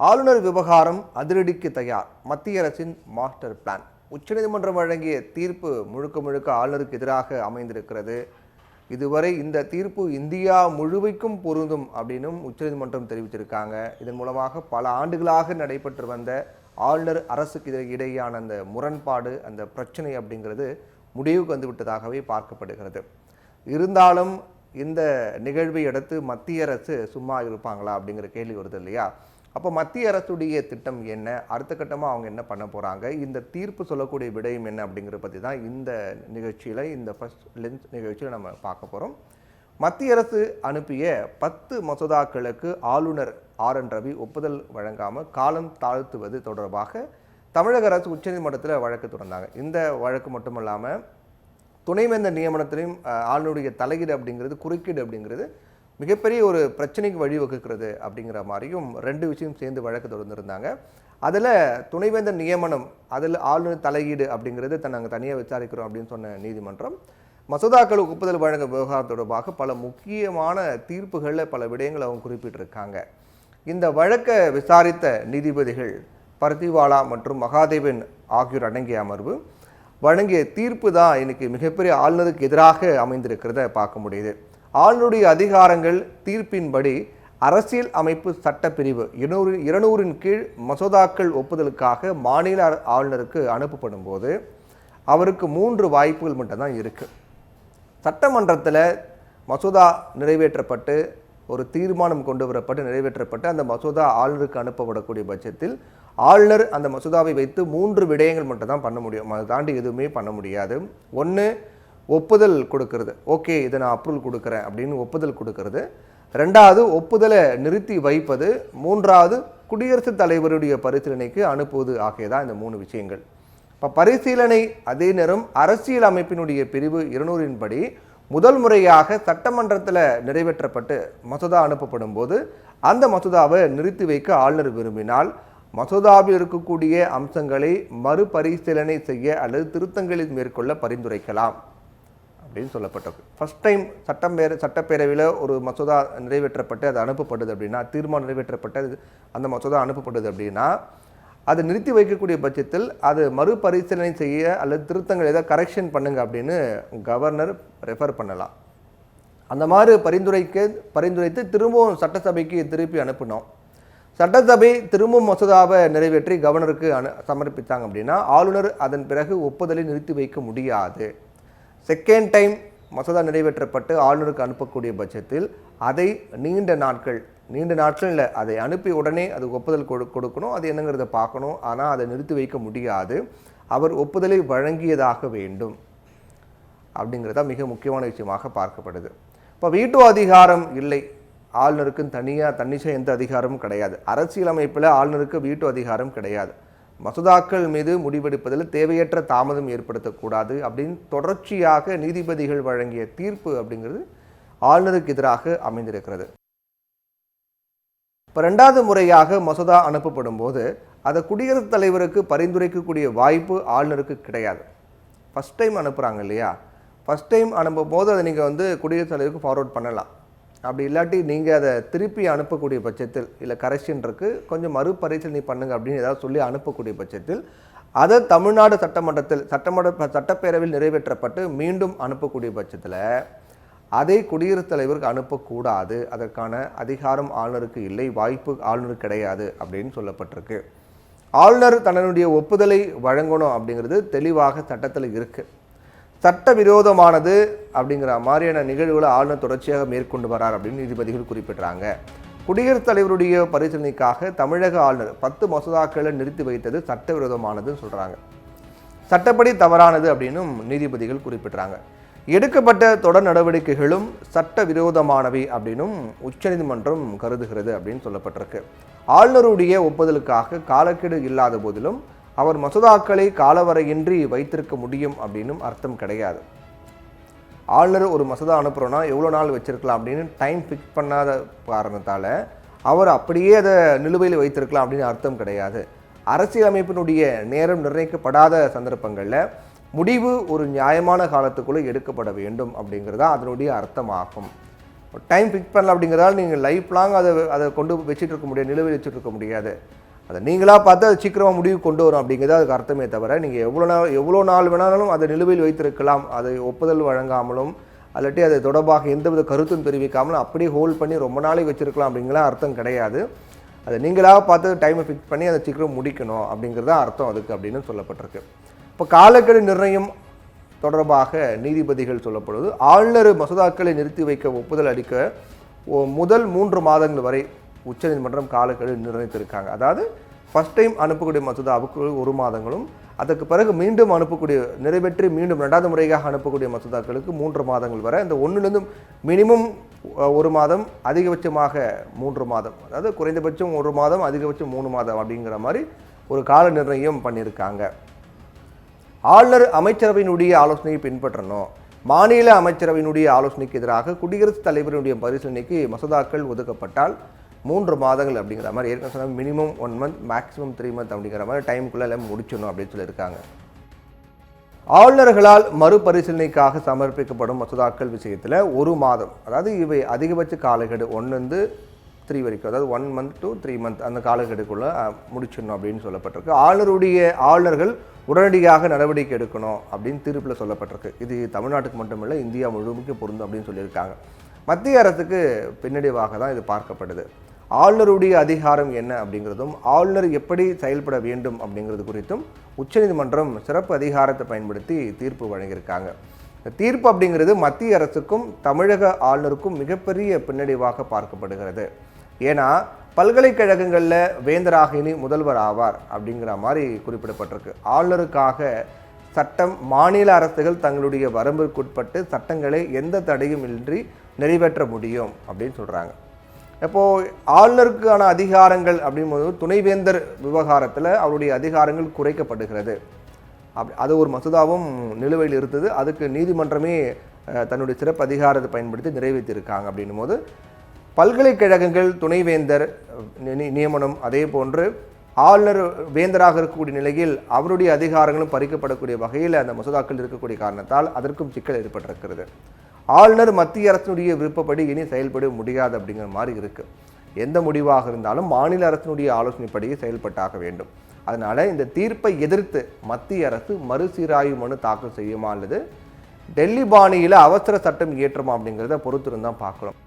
ஆளுநர் விவகாரம் அதிரடிக்கு தயார். மத்திய அரசின் மாஸ்டர் பிளான். உச்சநீதிமன்றம் வழங்கிய தீர்ப்பு முழுக்க முழுக்க ஆளுநருக்கு எதிராக அமைந்திருக்கிறது. இதுவரை இந்த தீர்ப்பு இந்தியா முழுமைக்கும் பொருந்தும் அப்படின்னும் உச்சநீதிமன்றம் தெரிவித்திருக்காங்க. இதன் மூலமாக பல ஆண்டுகளாக நடைபெற்று வந்த ஆளுநர் அரசுக்கு இடையேயான அந்த முரண்பாடு, அந்த பிரச்சனை அப்படிங்கிறது முடிவுக்கு வந்துவிட்டதாகவே பார்க்கப்படுகிறது. இருந்தாலும் இந்த நிகழ்வை அடுத்து மத்திய அரசு சும்மா இருப்பாங்களா அப்படிங்கிற கேள்வி வருது இல்லையா? அப்போ மத்திய அரசுடைய திட்டம் என்ன, அடுத்த கட்டமாக அவங்க என்ன பண்ண போகிறாங்க, இந்த தீர்ப்பு சொல்லக்கூடிய விடயம் என்ன அப்படிங்கிறத பற்றி தான் இந்த நிகழ்ச்சியில், இந்த ஃபர்ஸ்ட் லென்ஸ் நிகழ்ச்சியில் நம்ம பார்க்க போகிறோம். மத்திய அரசு அனுப்பிய 10 மசோதாக்களுக்கு ஆளுநர் RN ரவி ஒப்புதல் வழங்காமல் காலம் தாழ்த்துவது தொடர்பாக தமிழக அரசு உச்சநீதிமன்றத்தில் வழக்கு தொடர்ந்தாங்க. இந்த வழக்கு மட்டுமல்லாமல் துணைவேந்தர் நியமனத்திலையும் ஆளுநருடைய தலையீடு அப்படிங்கிறது, குறுக்கீடு அப்படிங்கிறது மிகப்பெரிய ஒரு பிரச்சனைக்கு வழிவகுக்கிறது அப்படிங்கிற மாதிரியும் 2 விஷயம் சேர்ந்து வழக்கு தொடர்ந்துருந்தாங்க. அதில் துணைவேந்தர் நியமனம், அதில் ஆளுநர் தலையீடு அப்படிங்கிறது நாங்கள் தனியாக விசாரிக்கிறோம் அப்படின்னு சொன்ன நீதிமன்றம் மசோதாக்களுக்கு ஒப்புதல் வழங்க விவகாரம் தொடர்பாக பல முக்கியமான தீர்ப்புகளில் பல விடயங்களை அவங்க குறிப்பிட்டிருக்காங்க. இந்த வழக்கை விசாரித்த நீதிபதிகள் பர்திவாலா மற்றும் மகாதேவன் ஆகியோர் அடங்கிய அமர்வு வழங்கிய தீர்ப்பு தான் இன்னைக்கு மிகப்பெரிய ஆளுநருக்கு எதிராக அமைந்திருக்கிறத பார்க்க முடியுது. ஆளுநருடைய அதிகாரங்கள் தீர்ப்பின்படி அரசியல் அமைப்பு சட்டப்பிரிவு 200 கீழ் மசோதாக்கள் ஒப்புதலுக்காக மாநில ஆளுநருக்கு அனுப்பப்படும் போது அவருக்கு 3 வாய்ப்புகள் மட்டும்தான் இருக்குது. சட்டமன்றத்தில் மசோதா நிறைவேற்றப்பட்டு ஒரு தீர்மானம் கொண்டு வரப்பட்டு நிறைவேற்றப்பட்டு அந்த மசோதா ஆளுநருக்கு அனுப்பப்படக்கூடிய பட்சத்தில் ஆளுநர் அந்த மசோதாவை வைத்து 3 விடயங்கள் மட்டும் தான் பண்ண முடியும். அதை தாண்டி எதுவுமே பண்ண முடியாது. ஒன்று, ஒப்புதல் கொடுக்கறது, ஓகே இதை நான் அப்ரூவல் கொடுக்குறேன் அப்படின்னு ஒப்புதல் கொடுக்கறது. 2வது, ஒப்புதலை நிறுத்தி வைப்பது. 3வது, குடியரசுத் தலைவருடைய பரிசீலனைக்கு அனுப்புவது ஆகியதான் இந்த 3 விஷயங்கள். இப்போ பரிசீலனை அதே நேரம் அரசியல் அமைப்பினுடைய பிரிவு 200 படி முதல் முறையாக சட்டமன்றத்தில் நிறைவேற்றப்பட்டு மசோதா அனுப்பப்படும் போது அந்த மசோதாவை நிறுத்தி வைக்க ஆளுநர் விரும்பினால் மசோதாவில் இருக்கக்கூடிய அம்சங்களை மறுபரிசீலனை செய்ய அல்லது திருத்தங்களை மேற்கொள்ள பரிந்துரைக்கலாம் அப்படின்னு சொல்லப்பட்டது. ஃபர்ஸ்ட் டைம் சட்டப்பேரவையில் ஒரு மசோதா நிறைவேற்றப்பட்டு அது அனுப்பப்படுது அப்படின்னா, தீர்மானம் நிறைவேற்றப்பட்டு அந்த மசோதா அனுப்பப்படுது அப்படின்னா அதை நிறுத்தி வைக்கக்கூடிய பட்சத்தில் அது மறுபரிசீலனை செய்ய அல்லது திருத்தங்கள் ஏதாவது கரெக்ஷன் பண்ணுங்க அப்படின்னு கவர்னர் ரெஃபர் பண்ணலாம். அந்த மாதிரி பரிந்துரைத்து திரும்பவும் சட்டசபைக்கு திருப்பி அனுப்பினோம். சட்டசபை திரும்பவும் மசோதாவை நிறைவேற்றி கவர்னருக்கு சமர்ப்பித்தாங்க அப்படின்னா ஆளுநர் அதன் பிறகு ஒப்புதலை நிறுத்தி வைக்க முடியாது. செகண்ட் டைம் மசோதா நிறைவேற்றப்பட்டு ஆளுநருக்கு அனுப்பக்கூடிய பட்சத்தில் அதை நீண்ட நாட்கள் இல்லை, அதை அனுப்பி உடனே அது ஒப்புதல் கொடுக்கணும், அது என்னங்கிறத பார்க்கணும். ஆனால் அதை நிறுத்தி வைக்க முடியாது. அவர் ஒப்புதலை வழங்கியதாக வேண்டும் அப்படிங்கிறதா மிக முக்கியமான விஷயமாக பார்க்கப்படுது. இப்போ வீட்டு அதிகாரம் இல்லை, ஆளுநருக்கு தன்னிச்சை எந்த அதிகாரமும் கிடையாது. அரசியலமைப்பில் ஆளுநருக்கு வீட்டு அதிகாரம் கிடையாது. மசோதாக்கள் மீது முடிவெடுப்பதில் தேவையற்ற தாமதம் ஏற்படுத்தக்கூடாது அப்படின்னு தொடர்ச்சியாக நீதிபதிகள் வழங்கிய தீர்ப்பு அப்படிங்கிறது ஆளுநருக்கு எதிராக அமைந்திருக்கிறது. இப்போ 2வது முறையாக மசோதா அனுப்பப்படும் போது அதை குடியரசுத் தலைவருக்கு பரிந்துரைக்கக்கூடிய வாய்ப்பு ஆளுநருக்கு கிடையாது. ஃபஸ்ட் டைம் அனுப்புகிறாங்க இல்லையா, ஃபஸ்ட் டைம் அனுப்பும் போது அதை நீங்கள் குடியரசுத் தலைவருக்கு ஃபார்வர்ட் பண்ணலாம். அப்படி இல்லாட்டி நீங்கள் அதை திருப்பி அனுப்பக்கூடிய பட்சத்தில், இல்லை கரெக்ஷன் இருக்குது கொஞ்சம் மறுபரிசீலனை பண்ணுங்க அப்படின்னு ஏதாவது சொல்லி அனுப்பக்கூடிய பட்சத்தில் அதை தமிழ்நாடு சட்டப்பேரவையில் நிறைவேற்றப்பட்டு மீண்டும் அனுப்பக்கூடிய பட்சத்தில் அதை குடியரசுத் தலைவருக்கு அனுப்பக்கூடாது. அதற்கான அதிகாரம் ஆளுநருக்கு இல்லை, வாய்ப்பு ஆளுநருக்கு கிடையாது அப்படின்னு சொல்லப்பட்டிருக்கு. ஆளுநர் தன்னுடைய ஒப்புதலை வழங்கணும் அப்படிங்கிறது தெளிவாக சட்டத்தில் இருக்குது. சட்டவிரோதமானது அப்படிங்கிற மாதிரியான நிகழ்வுகளை ஆளுநர் தொடர்ச்சியாக மேற்கொண்டு வரார் அப்படின்னு நீதிபதிகள் குறிப்பிட்றாங்க. குடியரசுத் தலைவருடைய பரிசீலனைக்காக தமிழக ஆளுநர் 10 மசோதாக்களை நிறுத்தி வைத்தது சட்டவிரோதமானதுன்னு சொல்கிறாங்க. சட்டப்படி தவறானது அப்படின்னும் நீதிபதிகள் குறிப்பிட்றாங்க. எடுக்கப்பட்ட தொடர் நடவடிக்கைகளும் சட்டவிரோதமானவை அப்படின்னும் உச்சநீதிமன்றம் கருதுகிறது அப்படின்னு சொல்லப்பட்டிருக்கு. ஆளுநருடைய ஒப்புதலுக்காக காலக்கெடு இல்லாத போதிலும் அவர் மசோதாக்களை காலவரையின்றி வைத்திருக்க முடியும் அப்படின்னும் அர்த்தம் கிடையாது. ஆளுநர் ஒரு மசோதா அனுப்புகிறோன்னா எவ்வளோ நாள் வச்சிருக்கலாம் அப்படின்னு டைம் ஃபிக்ஸ் பண்ணாத காரணத்தால் அவர் அப்படியே அதை நிலுவையில் வைத்திருக்கலாம் அப்படின்னு அர்த்தம் கிடையாது. அரசியலமைப்பினுடைய நேரம் நிர்ணயிக்கப்படாத சந்தர்ப்பங்களில் முடிவு ஒரு நியாயமான காலத்துக்குள்ளே எடுக்கப்பட வேண்டும் அப்படிங்கிறதா அதனுடைய அர்த்தமாகும். டைம் ஃபிக்ஸ் பண்ணல அப்படிங்கிறதால நீங்கள் லைஃப் லாங் அதை கொண்டு வச்சுட்டு இருக்க முடியாது, நிலுவையில் வச்சுட்டு இருக்க முடியாது. அதை நீங்களாக பார்த்து அது சீக்கிரமாக முடிவு கொண்டு வரும் அப்படிங்கிறது அதுக்கு அர்த்தமே தவிர, நீங்கள் எவ்வளோ நாள் வேணாலும் அதை நிலுவையில் வைத்திருக்கலாம், அதை ஒப்புதல் வழங்காமலும் அல்லாட்டி அது தொடர்பாக எந்தவித கருத்தும் தெரிவிக்காமலும் அப்படியே ஹோல்ட் பண்ணி ரொம்ப நாளைக்கு வச்சுருக்கலாம் அப்படிங்கலாம் அர்த்தம் கிடையாது. அதை நீங்களாக பார்த்து டைமை ஃபிக்ஸ் பண்ணி அதை சீக்கிரம் முடிக்கணும் அப்படிங்கிறது தான் அர்த்தம் அதுக்கு அப்படின்னு சொல்லப்பட்டிருக்கு. இப்போ காலக்கெடு நிர்ணயம் தொடர்பாக நீதிபதிகள் சொல்லப்படுவது, ஆளுநர் மசோதாக்களை நிறுத்தி வைக்க ஒப்புதல் அளிக்க முதல் 3 மாதங்கள் வரை உச்சநீதிமன்றம் காலக்கெடு நிர்ணயித்திருக்காங்க. அதாவது ஃபஸ்ட் டைம் அனுப்பக்கூடிய மசோதாவுக்கு 1 மாதங்களும், அதற்கு பிறகு மீண்டும் அனுப்பக்கூடிய நிறைவேற்றி மீண்டும் 2வது முறையாக அனுப்பக்கூடிய மசோதாக்களுக்கு 3 மாதங்கள் வரை, இந்த 1லேருந்து மினிமம் 1 மாதம், அதிகபட்சமாக 3 மாதம், அதாவது குறைந்தபட்சம் 1 மாதம், அதிகபட்சம் 3 மாதம் அப்படிங்கிற மாதிரி ஒரு கால நிர்ணயம் பண்ணியிருக்காங்க. ஆளுநர் அமைச்சரவையினுடைய ஆலோசனையை பின்பற்றணும். மாநில அமைச்சரவையினுடைய ஆலோசனைக்கு எதிராக குடியரசுத் தலைவரினுடைய பரிசீலனைக்கு மசோதாக்கள் ஒதுக்கப்பட்டால் 3 மாதங்கள் அப்படிங்கிற மாதிரி ஏற்கனவே சொன்ன மினிமம் 1 மந்த், மேக்ஸிமம் 3 மந்த் அப்படிங்கிற மாதிரி டைமுக்குள்ளே எல்லாம் முடிச்சிடணும் அப்படின்னு சொல்லியிருக்காங்க. ஆளுநர்களால் மறுபரிசீலனைக்காக சமர்ப்பிக்கப்படும் மசோதாக்கள் விஷயத்தில் 1 மாதம், அதாவது இவை அதிகபட்ச காலக்கெடு 1 to 3 வரைக்கும், அதாவது 1 month to 3 month அந்த காலக்கெடுக்குள்ளே முடிச்சிடணும் அப்படின்னு சொல்லப்பட்டிருக்கு. ஆளுநர்கள் உடனடியாக நடவடிக்கை எடுக்கணும் அப்படின்னு தீர்ப்பில் சொல்லப்பட்டிருக்கு. இது தமிழ்நாட்டுக்கு மட்டுமில்லை, இந்தியா முழுமைக்கு பொருந்தும் அப்படின்னு சொல்லியிருக்காங்க. மத்திய அரசுக்கு பின்னடைவாக தான் இது பார்க்கப்படுது. ஆளுநருடைய அதிகாரம் என்ன அப்படிங்கிறதும், ஆளுநர் எப்படி செயல்பட வேண்டும் அப்படிங்கிறது குறித்தும் உச்சநீதிமன்றம் சிறப்பு அதிகாரத்தை பயன்படுத்தி தீர்ப்பு வழங்கியிருக்காங்க. தீர்ப்பு அப்படிங்கிறது மத்திய அரசுக்கும் தமிழக ஆளுநருக்கும் மிகப்பெரிய பின்னடைவாக பார்க்கப்படுகிறது. ஏன்னா பல்கலைக்கழகங்களில் வேந்தராக இனி முதல்வர் ஆவார் அப்படிங்கிற மாதிரி குறிப்பிடப்பட்டிருக்கு. ஆளுநருக்காக சட்டம் மாநில அரசுகள் தங்களுடைய வரம்பிற்குட்பட்டு சட்டங்களை எந்த தடையும் இன்றி நிறைவேற்ற முடியும் அப்படின்னு சொல்கிறாங்க. இப்போது ஆளுநருக்கான அதிகாரங்கள் அப்படிங்கும்போது துணைவேந்தர் விவகாரத்தில் அவருடைய அதிகாரங்கள் குறைக்கப்படுகிறது. அது ஒரு மசோதாவும் நிலுவையில் இருந்தது. அதுக்கு நீதிமன்றமே தன்னுடைய சிறப்பு அதிகாரத்தை பயன்படுத்தி நிறைவேற்றியிருக்காங்க. அப்படின்னும் போது பல்கலைக்கழகங்கள் துணைவேந்தர் நியமனம், அதே போன்று ஆளுநர் வேந்தராக இருக்கக்கூடிய நிலையில் அவருடைய அதிகாரங்களும் பறிக்கப்படக்கூடிய வகையில் அந்த மசோதாக்கள் இருக்கக்கூடிய காரணத்தால் அதற்கும் சிக்கல் ஏற்பட்டிருக்கிறது. ஆளுநர் மத்திய அரசினுடைய விருப்பப்படி இனி செயல்பட முடியாது அப்படிங்கிற மாதிரி இருக்குது. எந்த முடிவாக இருந்தாலும் மாநில அரசினுடைய ஆலோசனைப்படியே செயல்பட்டாக வேண்டும். அதனால் இந்த தீர்ப்பை எதிர்த்து மத்திய அரசு மறுசீராய்வு மனு தாக்கல் செய்யுமா அல்லது டெல்லி பாணியில் அவசர சட்டம் இயற்றுமா அப்படிங்கிறத பொறுத்திருந்தான் பார்க்கணும்.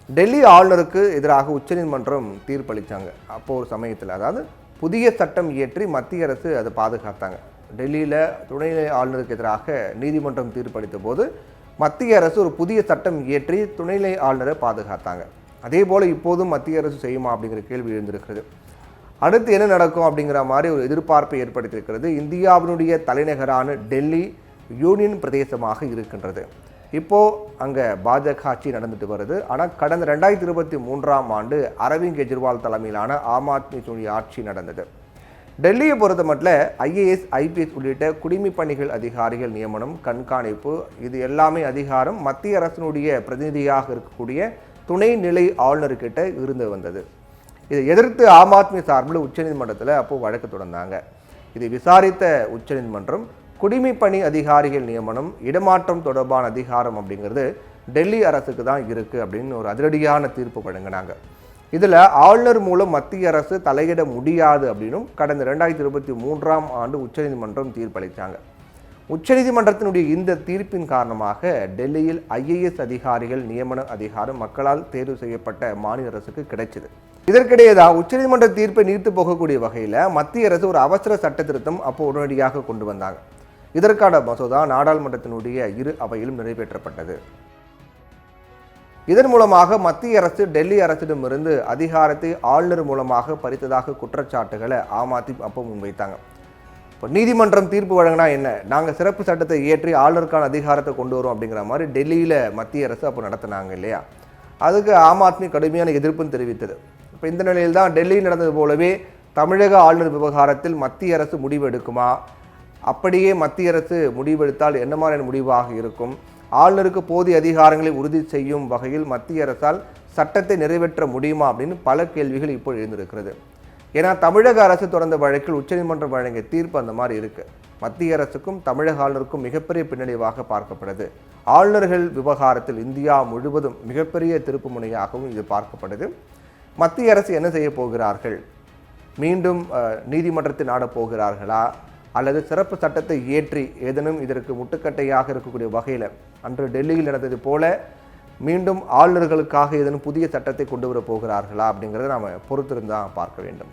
டெல்லி ஆளுநருக்கு எதிராக உச்சநீதிமன்றம் தீர்ப்பளித்தாங்க. அப்போது ஒரு சமயத்தில், அதாவது புதிய சட்டம் இயற்றி மத்திய அரசு அதை பாதுகாத்தாங்க. டெல்லியில் துணைநிலை ஆளுநருக்கு எதிராக நீதிமன்றம் தீர்ப்பளித்த போது மத்திய அரசு ஒரு புதிய சட்டம் இயற்றி துணைநிலை ஆளுநரை பாதுகாத்தாங்க. அதே போல் இப்போதும் மத்திய அரசு செய்யுமா அப்படிங்கிற கேள்வி எழுந்திருக்கிறது. அடுத்து என்ன நடக்கும் அப்படிங்கிற மாதிரி ஒரு எதிர்பார்ப்பை ஏற்படுத்தியிருக்கிறது. இந்தியாவினுடைய தலைநகரான டெல்லி யூனியன் பிரதேசமாக இருக்கின்றது. இப்போது அங்கே பாஜக ஆட்சி நடந்துட்டு வருது. ஆனால் கடந்த 2023ஆம் ஆண்டு அரவிந்த் கெஜ்ரிவால் தலைமையிலான ஆம் ஆத்மி ஆட்சி நடந்தது. டெல்லியை பொறுத்த மட்டும் ஐஏஎஸ், ஐபிஎஸ் உள்ளிட்ட குடிமைப் பணிகள் அதிகாரிகள் நியமனம், கண்காணிப்பு, இது எல்லாமே அதிகாரம் மத்திய அரசினுடைய பிரதிநிதியாக இருக்கக்கூடிய துணைநிலை ஆளுநர்கிட்ட இருந்து வந்தது. இதை எதிர்த்து ஆம் ஆத்மி சார்பில் உச்சநீதிமன்றத்தில் அப்போது வழக்கு தொடர்ந்தாங்க. இதை விசாரித்த உச்சநீதிமன்றம் குடிமைப் பணி அதிகாரிகள் நியமனம், இடமாற்றம் தொடர்பான அதிகாரம் அப்படிங்கிறது டெல்லி அரசுக்கு தான் இருக்குது அப்படின்னு ஒரு அதிரடியான தீர்ப்பு வழங்கினாங்க. இதில் ஆளுநர் மூலம் மத்திய அரசு தலையிட முடியாது அப்படின்னும் கடந்த 2023ஆம் ஆண்டு உச்சநீதிமன்றம் தீர்ப்பளித்தாங்க. உச்சநீதிமன்றத்தினுடைய இந்த தீர்ப்பின் காரணமாக டெல்லியில் ஐஏஎஸ் அதிகாரிகள் நியமன அதிகாரம் மக்களால் தேர்வு செய்யப்பட்ட மாநில அரசுக்கு கிடைச்சது. இதற்கிடையே தான் உச்சநீதிமன்ற தீர்ப்பை நீர்த்து போகக்கூடிய வகையில் மத்திய அரசு ஒரு அவசர சட்ட திருத்தம் அப்போ உடனடியாக கொண்டு வந்தாங்க. இதற்கான மசோதா நாடாளுமன்றத்தினுடைய இரு அவையிலும் நிறைவேற்றப்பட்டது. இதன் மூலமாக மத்திய அரசு டெல்லி அரசிடமிருந்து அதிகாரத்தை ஆளுநர் மூலமாக பறித்ததாக குற்றச்சாட்டுகளை ஆம் ஆத்மி அப்போ முன்வைத்தாங்க. இப்போ நீதிமன்றம் தீர்ப்பு வழங்கினா என்ன, நாங்கள் சிறப்பு சட்டத்தை இயற்றி ஆளுநருக்கான அதிகாரத்தை கொண்டு வரோம் அப்படிங்கிற மாதிரி டெல்லியில் மத்திய அரசு அப்போ நடத்தினாங்க இல்லையா. அதுக்கு ஆம் ஆத்மி கடுமையான எதிர்ப்பும் தெரிவித்தது. இப்போ இந்த நிலையில் தான் டெல்லியில் நடந்தது போலவே தமிழக ஆளுநர் விவகாரத்தில் மத்திய அரசு முடிவு எடுக்குமா, அப்படியே மத்திய அரசு முடிவெடுத்தால் என்ன மாதிரியான முடிவாக இருக்கும், ஆளுநருக்கு போதிய அதிகாரங்களை உறுதி செய்யும் வகையில் மத்திய அரசால் சட்டத்தை நிறைவேற்ற முடியுமா அப்படின்னு பல கேள்விகள் இப்போ எழுந்திருக்கிறது. ஏன்னா தமிழக அரசு தொடர்ந்த வழக்கில் உச்சநீதிமன்றம் வழங்கிய தீர்ப்பு அந்த மாதிரி இருக்குது. மத்திய அரசுக்கும் தமிழக ஆளுநருக்கும் மிகப்பெரிய பின்னடைவாக பார்க்கப்படுது. ஆளுநர்கள் விவகாரத்தில் இந்தியா முழுவதும் மிகப்பெரிய திருப்பு முனையாகவும் இது பார்க்கப்படுது. மத்திய அரசு என்ன செய்ய போகிறார்கள்? மீண்டும் நீதிமன்றத்தை நாடப் போகிறார்களா, அல்லது சிறப்பு சட்டத்தை இயற்றி ஏதேனும் இதற்கு முட்டுக்கட்டையாக இருக்கக்கூடிய வகையில் அன்று டெல்லியில் நடந்தது போல மீண்டும் ஆளுநர்களுக்காக ஏதேனும் புதிய சட்டத்தை கொண்டு வர போகிறார்களா அப்படிங்கிறத நாம் பொறுத்திருந்தான் பார்க்க வேண்டும்.